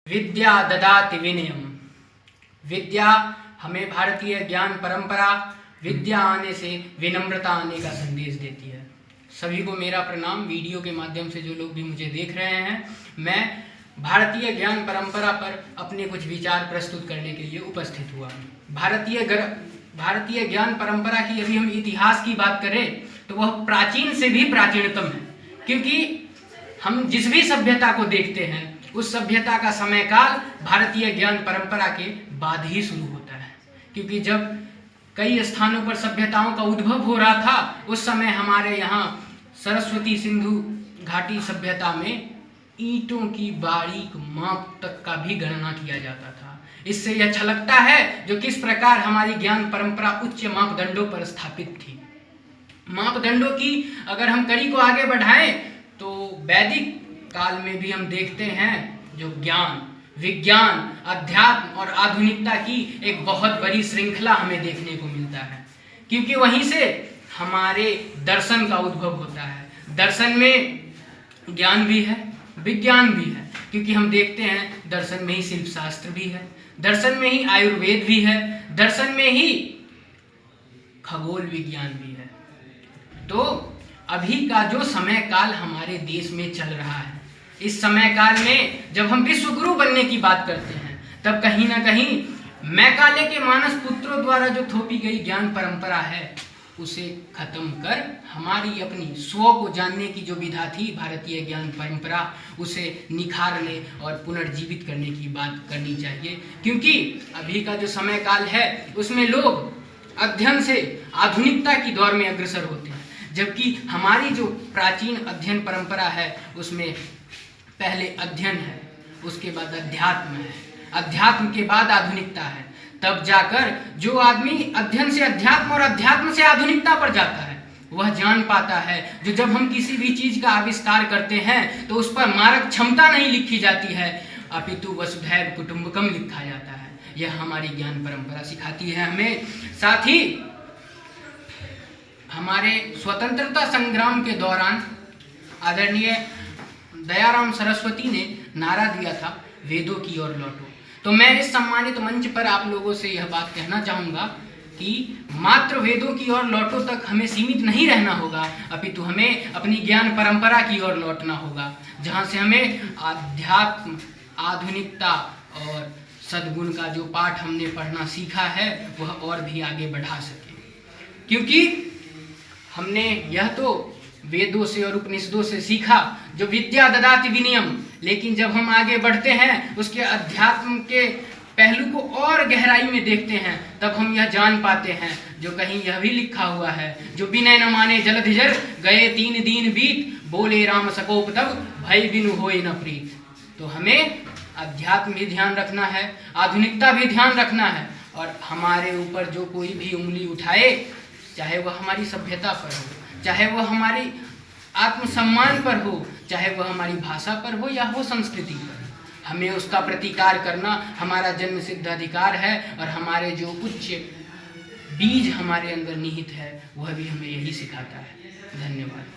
विद्या ददाति विनयम। विद्या हमें भारतीय ज्ञान परंपरा विद्या आने से विनम्रता आने का संदेश देती है। सभी को मेरा प्रणाम। वीडियो के माध्यम से जो लोग भी मुझे देख रहे हैं, मैं भारतीय ज्ञान परंपरा पर अपने कुछ विचार प्रस्तुत करने के लिए उपस्थित हुआ हूँ। भारतीय ज्ञान परंपरा की यदि हम इतिहास की बात करें तो वह प्राचीन से भी प्राचीनतम है, क्योंकि हम जिस भी सभ्यता को देखते हैं उस सभ्यता का समय काल भारतीय ज्ञान परंपरा के बाद ही शुरू होता है। क्योंकि जब कई स्थानों पर सभ्यताओं का उद्भव हो रहा था, उस समय हमारे यहाँ सरस्वती सिंधु घाटी सभ्यता में ईंटों की बारीक माप तक का भी गणना किया जाता था। इससे यह छलकता है जो किस प्रकार हमारी ज्ञान परंपरा उच्च मापदंडों पर स्थापित थी। मापदंडों की अगर हम कड़ी को आगे बढ़ाएं तो वैदिक काल में भी हम देखते हैं जो ज्ञान, विज्ञान, अध्यात्म और आधुनिकता की एक बहुत बड़ी श्रृंखला हमें देखने को मिलता है, क्योंकि वहीं से हमारे दर्शन का उद्भव होता है। दर्शन में ज्ञान भी है, विज्ञान भी है, क्योंकि हम देखते हैं दर्शन में ही शिल्प शास्त्र भी है, दर्शन में ही आयुर्वेद भी है, दर्शन में ही खगोल विज्ञान भी है। तो अभी का जो समय काल हमारे देश में चल रहा है, इस समय काल में जब हम विश्व गुरु बनने की बात करते हैं, तब कहीं ना कहीं मैकाले के मानस पुत्रों द्वारा जो थोपी गई ज्ञान परंपरा है उसे खत्म कर हमारी अपनी स्व को जानने की जो विधा थी भारतीय ज्ञान परंपरा, उसे निखारने और पुनर्जीवित करने की बात करनी चाहिए। क्योंकि अभी का जो समय काल है उसमें लोग अध्ययन से आधुनिकता की दौर में अग्रसर होते हैं, जबकि हमारी जो प्राचीन अध्ययन परंपरा है उसमें पहले अध्ययन है, उसके बाद अध्यात्म है, अध्यात्म के बाद आधुनिकता है। तब जाकर जो आदमी अध्ययन से अध्यात्म और अध्यात्म से आधुनिकता पर जाता है वह जान पाता है जो जब हम किसी भी चीज का आविष्कार करते हैं तो उस पर मारक क्षमता नहीं लिखी जाती है, अपितु वसुधैव कुटुंबकम लिखा जाता है। यह हमारी ज्ञान परंपरा सिखाती है हमें। साथ ही हमारे स्वतंत्रता संग्राम के दौरान आदरणीय दयाराम सरस्वती ने नारा दिया था, वेदों की ओर लौटो। तो मैं इस सम्मानित मंच पर आप लोगों से यह बात कहना चाहूँगा कि मात्र वेदों की ओर लौटो तक हमें सीमित नहीं रहना होगा, अपितु हमें अपनी ज्ञान परंपरा की ओर लौटना होगा, जहाँ से हमें आध्यात्म, आधुनिकता और सद्गुण का जो पाठ हमने पढ़ना सीखा है वह और भी आगे बढ़ा सके। क्योंकि हमने यह तो वेदों से और उपनिषदों से सीखा जो विद्या ददाति विनयम, लेकिन जब हम आगे बढ़ते हैं उसके अध्यात्म के पहलू को और गहराई में देखते हैं तब हम यह जान पाते हैं जो कहीं यह भी लिखा हुआ है, जो विनय न माने जलधिजर, गए 3 दिन बीत, बोले राम सकोप तब, भय बिनु होए न प्रीत। तो हमें अध्यात्म भी ध्यान रखना है, आधुनिकता भी ध्यान रखना है, और हमारे ऊपर जो कोई भी उंगली उठाए, चाहे वह हमारी सभ्यता पर हो, चाहे वह हमारी आत्मसम्मान पर हो, चाहे वह हमारी भाषा पर हो या हो संस्कृति पर, हमें उसका प्रतिकार करना हमारा जन्म सिद्ध अधिकार है। और हमारे जो उच्च बीज हमारे अंदर निहित है वह भी हमें यही सिखाता है। धन्यवाद।